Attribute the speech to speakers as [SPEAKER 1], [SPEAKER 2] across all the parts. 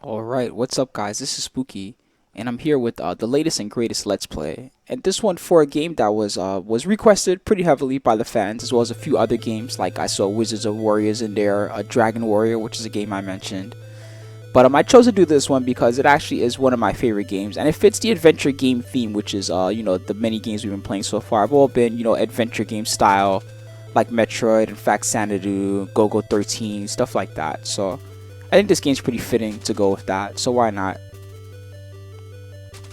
[SPEAKER 1] Alright, what's up guys? This is Spooky, and I'm here with the latest and greatest Let's Play. And this one for a game that was requested pretty heavily by the fans, as well as a few other games, like I saw Wizards of Warriors in there, Dragon Warrior, which is a game I mentioned. But I chose to do this one because it actually is one of my favorite games, and it fits the adventure game theme, which is, the many games we've been playing so far have all been, adventure game style, like Metroid, in fact, Xanadu, Go-Go 13, stuff like that. So I think this game's pretty fitting to go with that, so why not?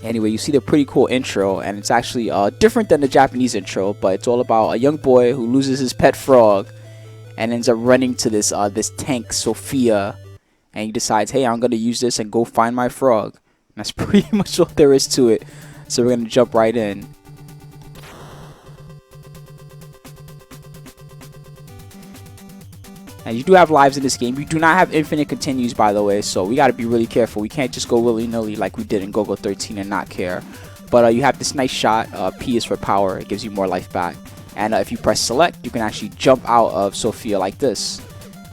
[SPEAKER 1] Anyway, you see the pretty cool intro, and it's actually different than the Japanese intro, but it's all about a young boy who loses his pet frog and ends up running to this tank, Sophia, and he decides, hey, I'm gonna use this and go find my frog. And that's pretty much all there is to it. So we're gonna jump right in. And you do have lives in this game. You do not have infinite continues, by the way, so we got to be really careful. We can't just go willy-nilly like we did in Go-Go 13 and not care. But you have this nice shot. P is for power. It gives you more life back. And if you press select, you can actually jump out of Sophia like this.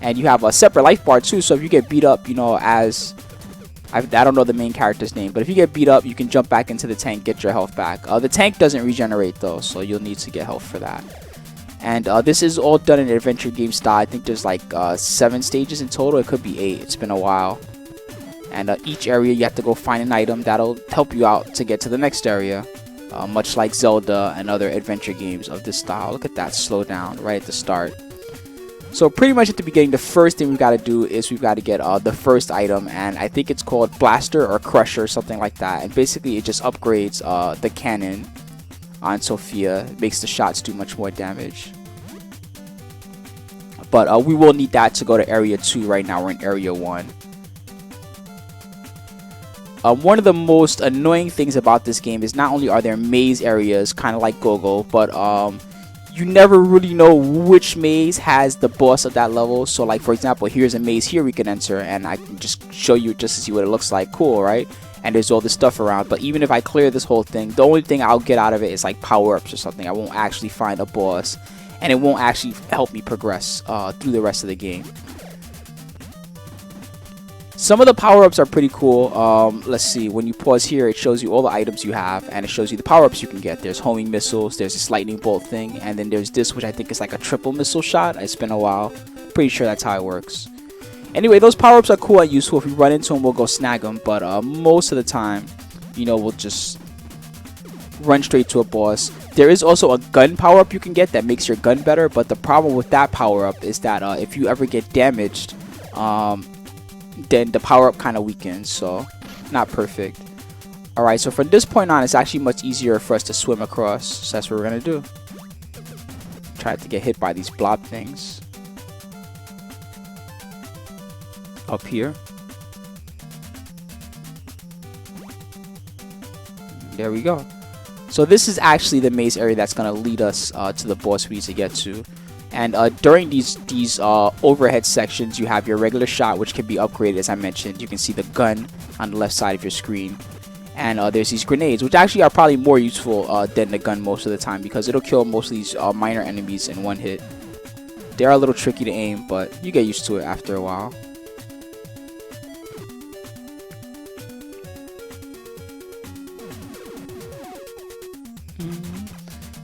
[SPEAKER 1] And you have a separate life bar too, so if you get beat up, as... I don't know the main character's name, but if you get beat up, you can jump back into the tank, get your health back. The tank doesn't regenerate though, so you'll need to get health for that. And this is all done in adventure game style. I think there's like 7 stages in total. It could be 8. It's been a while. And each area you have to go find an item that'll help you out to get to the next area. Much like Zelda and other adventure games of this style. Look at that slow down right at the start. So pretty much at the beginning, the first thing we've got to do is we've got to get the first item. And I think it's called Blaster or Crusher, something like that. And basically it just upgrades the cannon on Sophia. It makes the shots do much more damage. But we will need that to go to area 2. Right now we're in area 1. One of the most annoying things about this game is not only are there maze areas, kind of like Go-Go, but you never really know which maze has the boss of that level. So like, for example, here's a maze here we can enter, and I can just show you just to see what it looks like. Cool, right? And there's all this stuff around, but even if I clear this whole thing, the only thing I'll get out of it is like power-ups or something. I won't actually find a boss, and it won't actually help me progress through the rest of the game. Some of the power-ups are pretty cool. Let's see, when you pause here, it shows you all the items you have, and it shows you the power-ups you can get. There's homing missiles, there's this lightning bolt thing, and then there's this, which I think is like a triple missile shot. It's been a while. Pretty sure that's how it works. Anyway, those power-ups are cool and useful. If we run into them, we'll go snag them. But most of the time, we'll just run straight to a boss. There is also a gun power-up you can get that makes your gun better. But the problem with that power-up is that if you ever get damaged, then the power-up kind of weakens. So, not perfect. Alright, so from this point on, it's actually much easier for us to swim across. So that's what we're going to do. Try to get hit by these blob things. Up here. There we go. So this is actually the maze area that's going to lead us to the boss we need to get to. And during these overhead sections, you have your regular shot, which can be upgraded, as I mentioned. You can see the gun on the left side of your screen. And there's these grenades, which actually are probably more useful than the gun most of the time, because it'll kill most of these minor enemies in one hit. They are a little tricky to aim, but you get used to it after a while.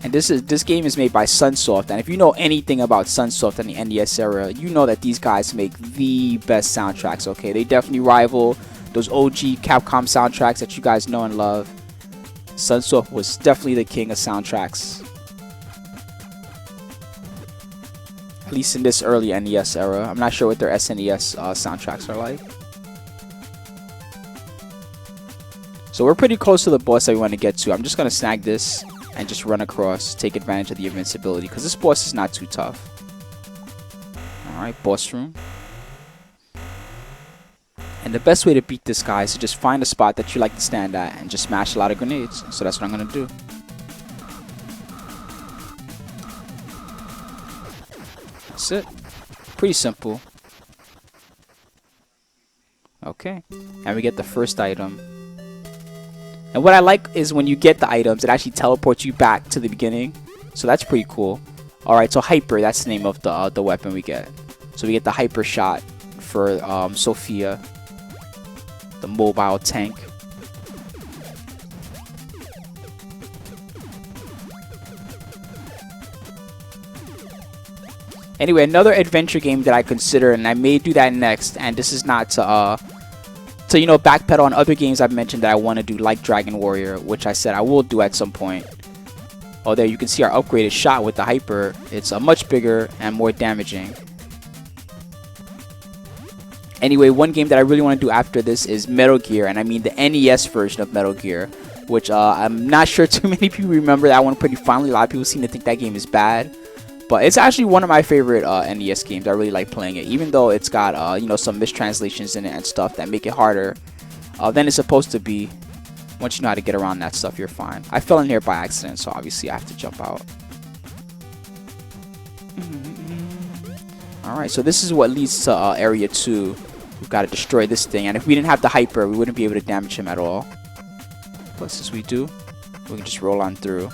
[SPEAKER 1] And this game is made by Sunsoft, and if you know anything about Sunsoft and the NES era, you know that these guys make the best soundtracks. Okay, they definitely rival those OG Capcom soundtracks that you guys know and love. Sunsoft was definitely the king of soundtracks, at least in this early NES era. I'm not sure what their SNES soundtracks are like. So we're pretty close to the boss that we want to get to. I'm just gonna snag this and just run across, take advantage of the invincibility, because this boss is not too tough. Alright, boss room. And the best way to beat this guy is to just find a spot that you like to stand at and just smash a lot of grenades. So that's what I'm going to do. That's it. Pretty simple. Okay. And we get the first item. And what I like is when you get the items, it actually teleports you back to the beginning. So that's pretty cool. Alright, so Hyper, that's the name of the weapon we get. So we get the Hyper shot for Sophia. the mobile tank. Anyway, another adventure game that I consider, and I may do that next, and this is not to you know, backpedal on other games I've mentioned that I want to do, like Dragon Warrior, which I said I will do at some point. Oh, there you can see our upgraded shot with the hyper. It's much bigger and more damaging. Anyway, one game that I really want to do after this is Metal Gear, and I mean the NES version of Metal Gear, which I'm not sure too many people remember that one pretty fondly. A lot of people seem to think that game is bad. But it's actually one of my favorite NES games. I really like playing it, even though it's got you know, some mistranslations in it and stuff that make it harder than it's supposed to be. Once you know how to get around that stuff, you're fine. I fell in here by accident, so obviously I have to jump out. Alright, so this is what leads to Area 2. We've got to destroy this thing, and if we didn't have the hyper, we wouldn't be able to damage him at all. But since we do, we can just roll on through.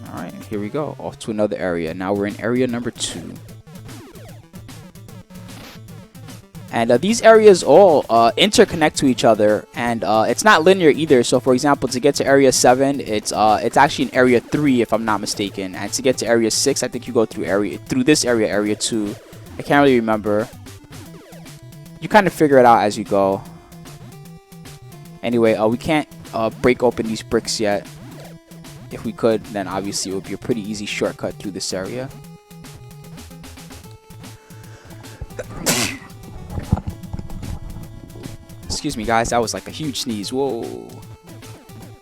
[SPEAKER 1] Alright, here we go, off to another area. Now we're in area number 2. And these areas all interconnect to each other, and it's not linear either. So for example, to get to area 7, it's actually in area 3 if I'm not mistaken. And to get to area 6, I think you go through this area, area 2. I can't really remember. You kind of figure it out as you go. Anyway, we can't break open these bricks yet. If we could, then obviously it would be a pretty easy shortcut through this area. Excuse me, guys. That was like a huge sneeze. Whoa.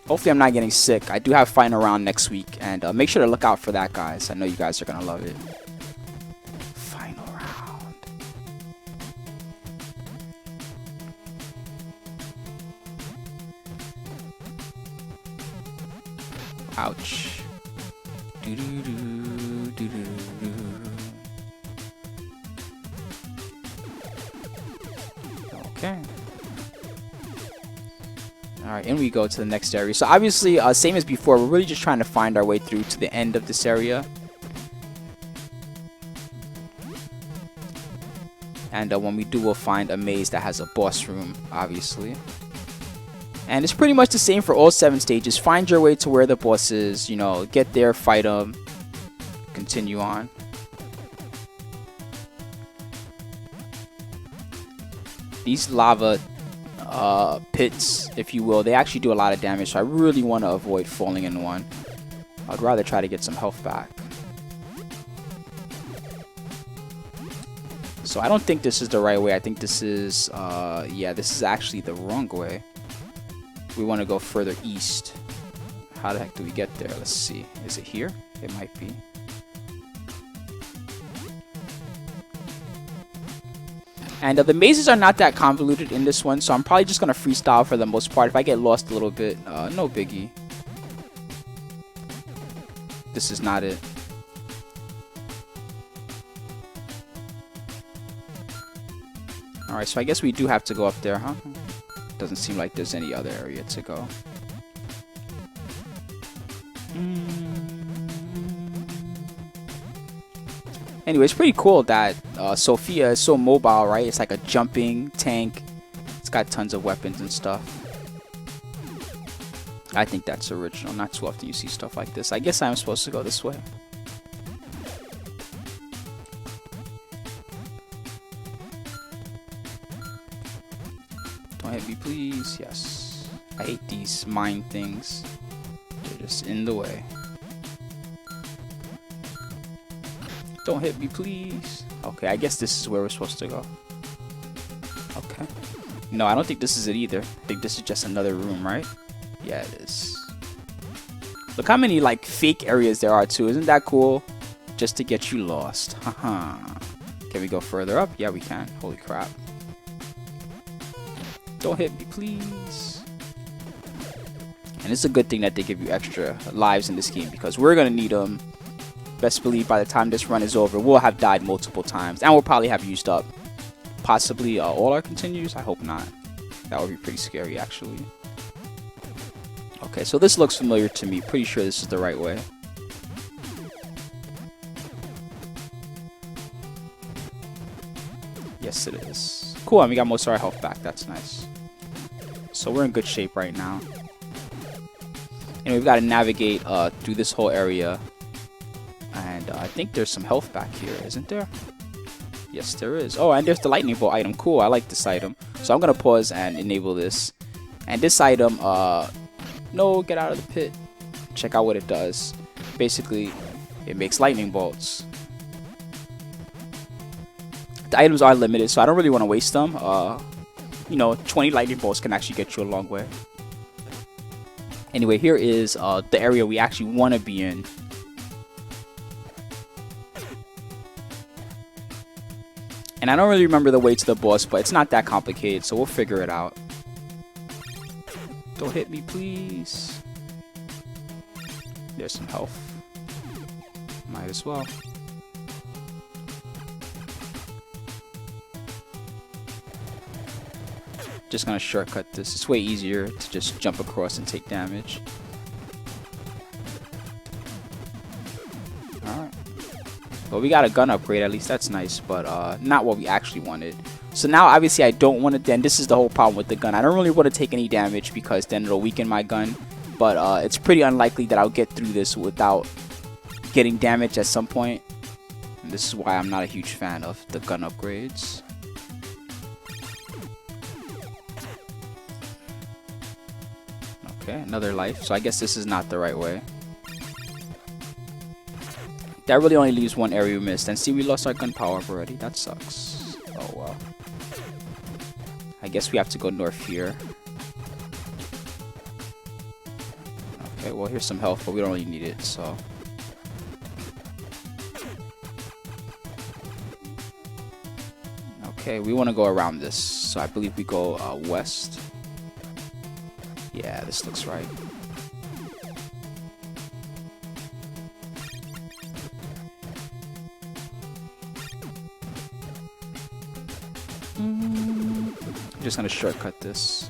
[SPEAKER 1] Hopefully I'm not getting sick. I do have final round next week, and make sure to look out for that, guys. I know you guys are gonna love it. Final round. Ouch. Okay. Alright, and we go to the next area. So obviously, same as before, we're really just trying to find our way through to the end of this area. And when we do, we'll find a maze that has a boss room, obviously. And it's pretty much the same for all 7 stages. Find your way to where the boss is, you know, get there, fight them, continue on. These lava pits, if you will, they actually do a lot of damage, so I really want to avoid falling in one. I'd rather try to get some health back. So I don't think this is the right way. I think this is, yeah, this is actually the wrong way. We want to go further east. How the heck do we get there? Let's see. Is it here? It might be. And the mazes are not that convoluted in this one, so I'm probably just going to freestyle for the most part. If I get lost a little bit, no biggie. This is not it. Alright, so I guess we do have to go up there, huh? Doesn't seem like there's any other area to go. Anyway, it's pretty cool that Sophia is so mobile, right? It's like a jumping tank. It's got tons of weapons and stuff. I think that's original. Not too often you see stuff like this. I guess I'm supposed to go this way. Don't hit me, please. Yes. I hate these mine things. They're just in the way. Don't hit me, please. Okay, I guess this is where we're supposed to go. Okay. No, I don't think this is it either. I think this is just another room, right? Yeah, it is. Look how many, like, fake areas there are, too. Isn't that cool? Just to get you lost. Haha. Can we go further up? Yeah, we can. Holy crap. Don't hit me, please. And it's a good thing that they give you extra lives in this game, because we're going to need them. Best believe by the time this run is over, we'll have died multiple times. And we'll probably have used up possibly all our continues. I hope not. That would be pretty scary, actually. Okay, so this looks familiar to me. Pretty sure this is the right way. Yes, it is. Cool, and we got most of our health back. That's nice. So we're in good shape right now. And we've got to navigate through this whole area. And I think there's some health back here, isn't there? Yes, there is. Oh, and there's the lightning bolt item. Cool, I like this item. So I'm going to pause and enable this. And this item, no, get out of the pit. Check out what it does. Basically, it makes lightning bolts. The items are limited, so I don't really want to waste them. You know, 20 lightning bolts can actually get you a long way. Anyway, here is the area we actually want to be in. And I don't really remember the way to the boss, but it's not that complicated, so we'll figure it out. Don't hit me, please. There's some health. Might as well. Just gonna shortcut this. It's way easier to just jump across and take damage. Alright. Well, we got a gun upgrade, at least that's nice, but not what we actually wanted. So now, obviously, I don't want to, then this is the whole problem with the gun. I don't really want to take any damage because then it'll weaken my gun. But it's pretty unlikely that I'll get through this without getting damage at some point. And this is why I'm not a huge fan of the gun upgrades. Okay, another life. So I guess this is not the right way. That really only leaves one area we missed. And see, we lost our gun power up already. That sucks. Oh, well. I guess we have to go north here. Okay, well, here's some health, but we don't really need it, so. Okay, we want to go around this. So I believe we go west. Yeah, this looks right. I'm just gonna shortcut this.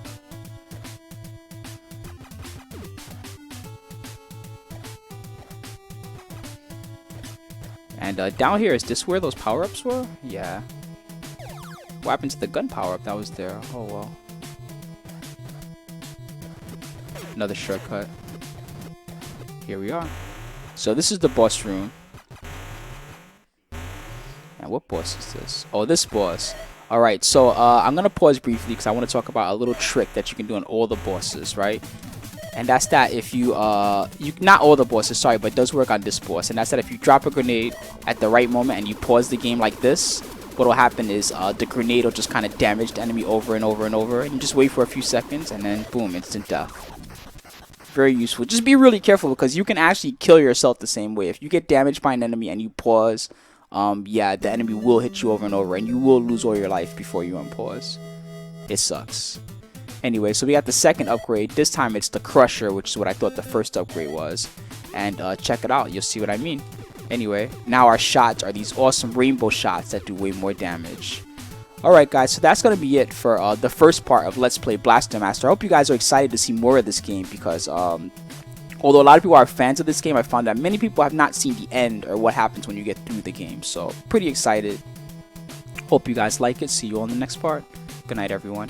[SPEAKER 1] And down here, is this where those power-ups were? Yeah. What happened to the gun power-up that was there? Oh well. Another shortcut. Here we are. So this is the boss room. And what boss is this? Oh, this boss. Alright, so I'm going to pause briefly because I want to talk about a little trick that you can do on all the bosses, right? And that's that if you not all the bosses, sorry, but it does work on this boss. And that's that if you drop a grenade at the right moment and you pause the game like this, what will happen is the grenade will just kind of damage the enemy over and over and over. And you just wait for a few seconds and then boom, instant death. Very useful. Just be really careful because you can actually kill yourself the same way. If you get damaged by an enemy and you pause, yeah, the enemy will hit you over and over and you will lose all your life before you unpause. It sucks. Anyway, so we got the second upgrade. This time it's the Crusher, which is what I thought the first upgrade was. And check it out. You'll see what I mean. Anyway, now our shots are these awesome rainbow shots that do way more damage. Alright guys, so that's going to be it for the first part of Let's Play Blaster Master. I hope you guys are excited to see more of this game because although a lot of people are fans of this game, I found that many people have not seen the end or what happens when you get through the game. So, pretty excited. Hope you guys like it. See you on the next part. Good night, everyone.